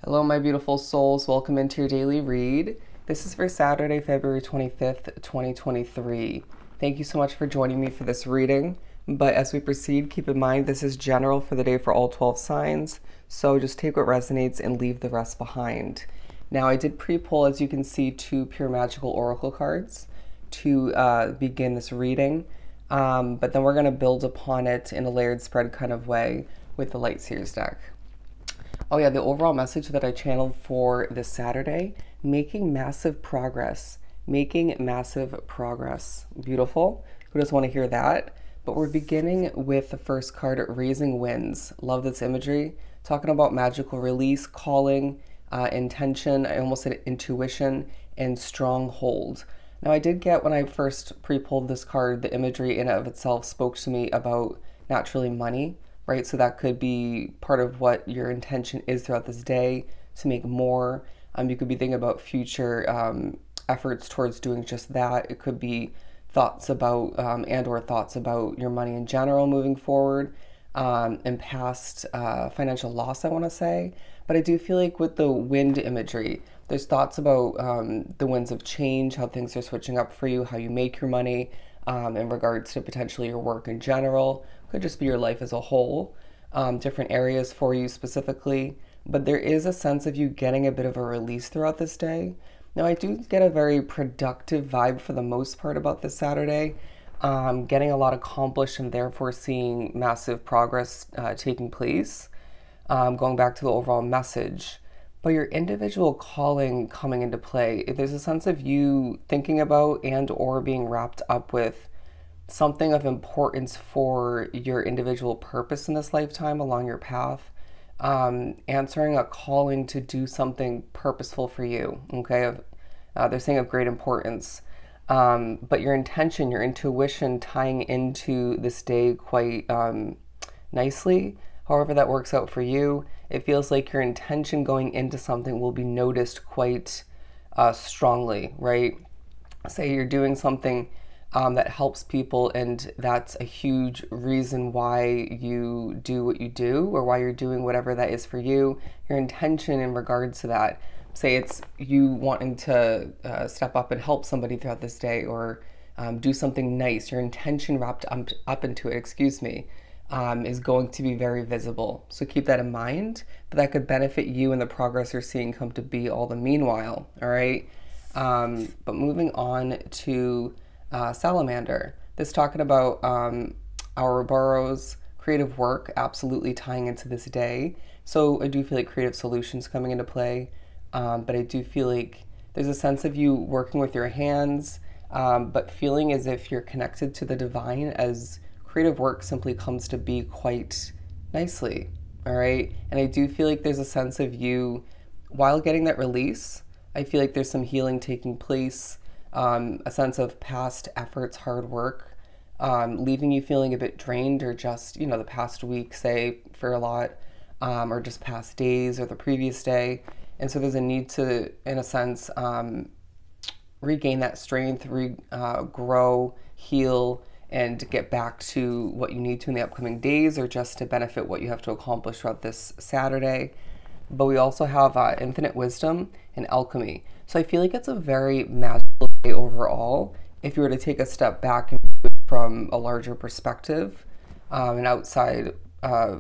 Hello, my beautiful souls. Welcome into your daily read. This is for Saturday, February 25th, 2023. Thank you so much for joining me for this reading. But as we proceed, keep in mind this is general for the day for all 12 signs. So just take what resonates and leave the rest behind. Now, I did pre-pull, as you can see, two Pure Magical Oracle cards to begin this reading. But then we're going to build upon it in a layered spread kind of way with the Light Seers deck. Oh yeah, the overall message that I channeled for this Saturday, making massive progress. Making massive progress. Beautiful. Who doesn't want to hear that? But we're beginning with the first card, Raising Winds. Love this imagery. Talking about magical release, calling, intention, I almost said intuition, and stronghold. Now I did get, when I first pre-pulled this card, the imagery in and of itself spoke to me about naturally money, right? So that could be part of what your intention is throughout this day to make more. You could be thinking about future efforts towards doing just that. It could be thoughts about and or thoughts about your money in general moving forward, and past financial loss, I want to say. But I do feel like with the wind imagery, there's thoughts about the winds of change, how things are switching up for you, how you make your money, in regards to potentially your work in general. Could just be your life as a whole, different areas for you specifically. But there is a sense of you getting a bit of a release throughout this day. Now, I do get a very productive vibe for the most part about this Saturday, getting a lot accomplished and therefore seeing massive progress taking place, going back to the overall message. But your individual calling coming into play, there's a sense of you thinking about and or being wrapped up with something of importance for your individual purpose in this lifetime along your path, answering a calling to do something purposeful for you, okay? They're saying of great importance. But your intention, your intuition tying into this day quite nicely, however that works out for you. It feels like your intention going into something will be noticed quite strongly, right? Say you're doing something that helps people, and that's a huge reason why you do what you do, or why you're doing whatever that is for you. Your intention in regards to that, say it's you wanting to step up and help somebody throughout this day, or do something nice. Your intention wrapped up into it, is going to be very visible. So keep that in mind, but that could benefit you and the progress you're seeing come to be all the meanwhile, all right? But moving on to Salamander. This talking about Ouroboros, creative work, absolutely tying into this day. So I do feel like creative solutions coming into play, but I do feel like there's a sense of you working with your hands, but feeling as if you're connected to the divine, as creative work simply comes to be quite nicely, all right? And I do feel like there's a sense of you, while getting that release, I feel like there's some healing taking place, a sense of past efforts, hard work, leaving you feeling a bit drained, or just, the past week, say, for a lot, or just past days or the previous day. And so there's a need to, in a sense, regain that strength, grow, heal, and get back to what you need to in the upcoming days, or just to benefit what you have to accomplish throughout this Saturday. But we also have infinite wisdom and alchemy. So I feel like it's a very magical day overall, if you were to take a step back and view it from a larger perspective, an outside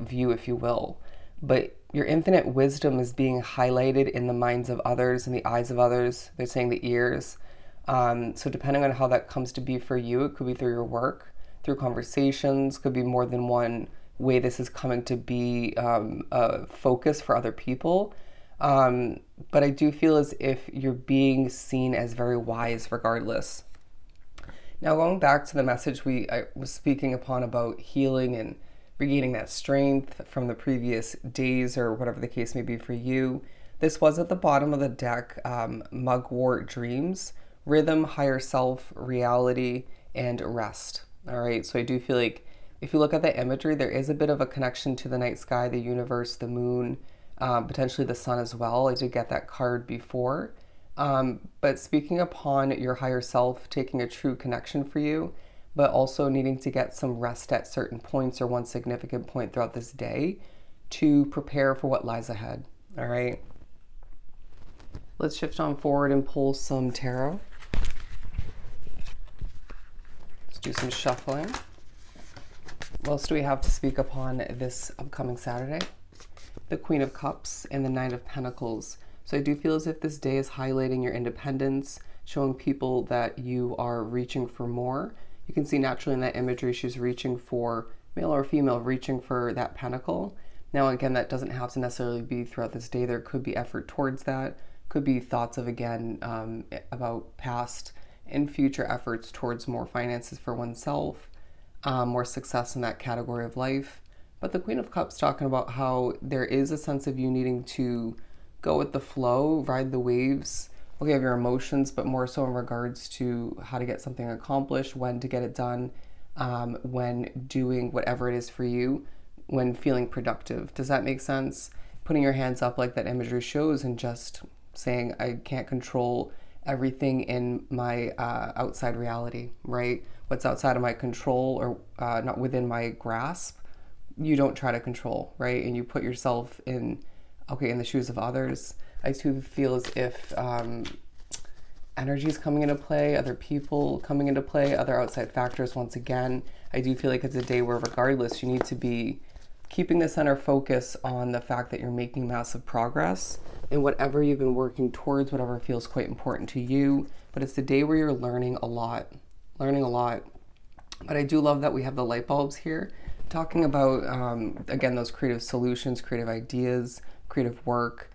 view, if you will. But your infinite wisdom is being highlighted in the minds of others, in the eyes of others. They're saying the ears. So depending on how that comes to be for you, it could be through your work, through conversations, could be more than one way this is coming to be a focus for other people. But I do feel as if you're being seen as very wise regardless. Now, going back to the message I was speaking upon about healing and regaining that strength from the previous days, or whatever the case may be for you, this was at the bottom of the deck, Mugwort Dreams, Rhythm, Higher Self, Reality, and Rest. All right, so I do feel like if you look at the imagery, there is a bit of a connection to the night sky, the universe, the moon, potentially the sun as well. I did get that card before. But speaking upon your higher self, taking a true connection for you, but also needing to get some rest at certain points, or one significant point throughout this day, to prepare for what lies ahead. All right. Let's shift on forward and pull some tarot. Let's do some shuffling. What else do we have to speak upon this upcoming Saturday? The Queen of Cups and the Nine of Pentacles. So I do feel as if this day is highlighting your independence, showing people that you are reaching for more. You can see naturally in that imagery, she's reaching for, male or female, reaching for that pentacle. Now, again, that doesn't have to necessarily be throughout this day. There could be effort towards that. Could be thoughts of, again, about past and future efforts towards more finances for oneself, more success in that category of life. But the Queen of Cups talking about how there is a sense of you needing to go with the flow, ride the waves, okay, of your emotions, but more so in regards to how to get something accomplished, when to get it done, when doing whatever it is for you, when feeling productive. Does that make sense? Putting your hands up like that imagery shows and just saying, I can't control everything in my outside reality, right? What's outside of my control or not within my grasp, you don't try to control, right? And you put yourself in the shoes of others. I too feel as if energy is coming into play, other people coming into play, other outside factors. Once again, I do feel like it's a day where regardless, you need to be keeping the center focus on the fact that you're making massive progress in whatever you've been working towards, whatever feels quite important to you. But it's the day where you're learning a lot. But I do love that we have the light bulbs here, talking about, again, those creative solutions, creative ideas, creative work.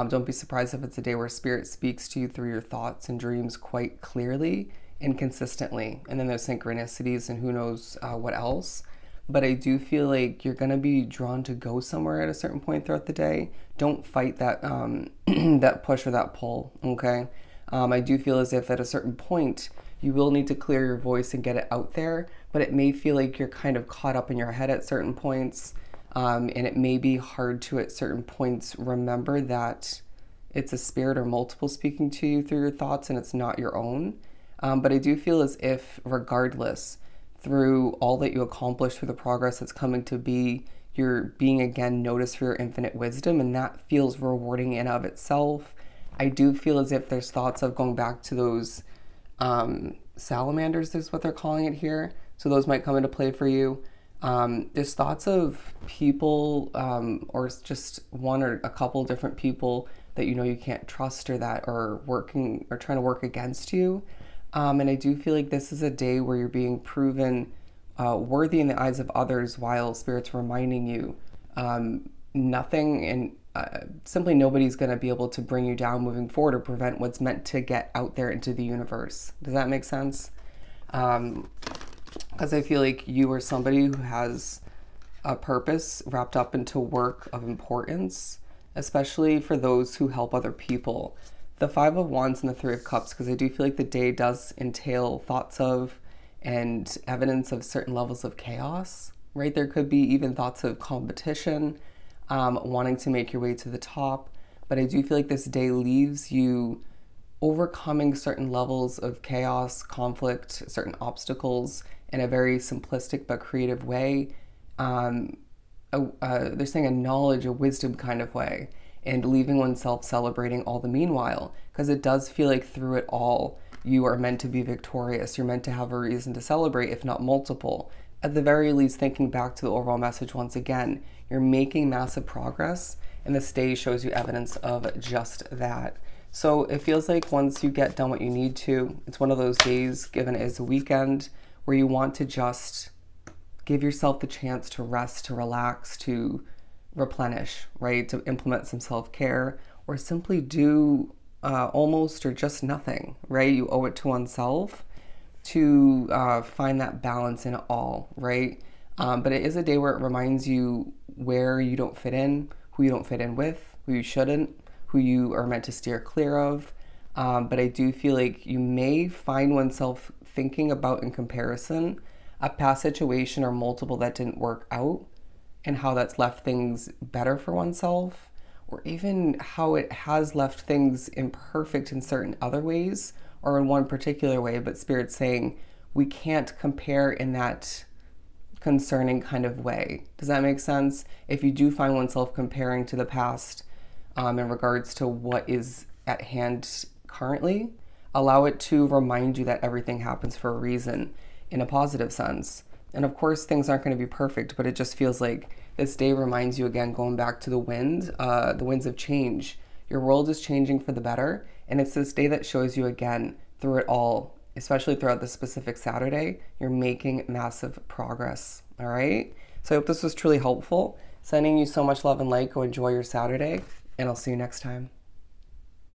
Don't be surprised if it's a day where Spirit speaks to you through your thoughts and dreams quite clearly and consistently. And then there's synchronicities and who knows what else. But I do feel like you're going to be drawn to go somewhere at a certain point throughout the day. Don't fight that that push or that pull, okay? I do feel as if at a certain point, you will need to clear your voice and get it out there, but it may feel like you're kind of caught up in your head at certain points, and it may be hard to, at certain points, remember that it's a spirit or multiple speaking to you through your thoughts and it's not your own. But I do feel as if, regardless, through all that you accomplish, through the progress that's coming to be, you're being again noticed for your infinite wisdom, and that feels rewarding in of itself. I do feel as if there's thoughts of going back to those salamanders, is what they're calling it here. So those might come into play for you. There's thoughts of people or just one or a couple different people that you know you can't trust or that are working or trying to work against you. And I do feel like this is a day where you're being proven worthy in the eyes of others while Spirit's reminding you nothing and simply nobody's going to be able to bring you down moving forward or prevent what's meant to get out there into the universe. Does that make sense? Because I feel like you are somebody who has a purpose wrapped up into work of importance, especially for those who help other people. The Five of Wands and the Three of Cups, because I do feel like the day does entail thoughts of and evidence of certain levels of chaos, right? There could be even thoughts of competition, wanting to make your way to the top. But I do feel like this day leaves you overcoming certain levels of chaos, conflict, certain obstacles in a very simplistic but creative way. They're saying a knowledge, a wisdom kind of way, and leaving oneself celebrating all the meanwhile, because it does feel like through it all, you are meant to be victorious. You're meant to have a reason to celebrate, if not multiple. At the very least, thinking back to the overall message once again, you're making massive progress, and this day shows you evidence of just that. So it feels like once you get done what you need to, it's one of those days, given it is a weekend, where you want to just give yourself the chance to rest, to relax, to replenish, right? To implement some self-care, or simply do almost or just nothing, right? You owe it to oneself to find that balance in it all, right? But it is a day where it reminds you where you don't fit in, who you don't fit in with, who you shouldn't, who you are meant to steer clear of. But I do feel like you may find oneself thinking about, in comparison, a past situation or multiple that didn't work out, and how that's left things better for oneself, or even how it has left things imperfect in certain other ways, or in one particular way, but Spirit's saying we can't compare in that concerning kind of way. Does that make sense? If you do find oneself comparing to the past in regards to what is at hand currently, allow it to remind you that everything happens for a reason in a positive sense. And of course, things aren't going to be perfect, but it just feels like this day reminds you again, going back to the winds of change. Your world is changing for the better. And it's this day that shows you again through it all, especially throughout this specific Saturday, you're making massive progress. All right. So I hope this was truly helpful. Sending you so much love and light. Go enjoy your Saturday, and I'll see you next time.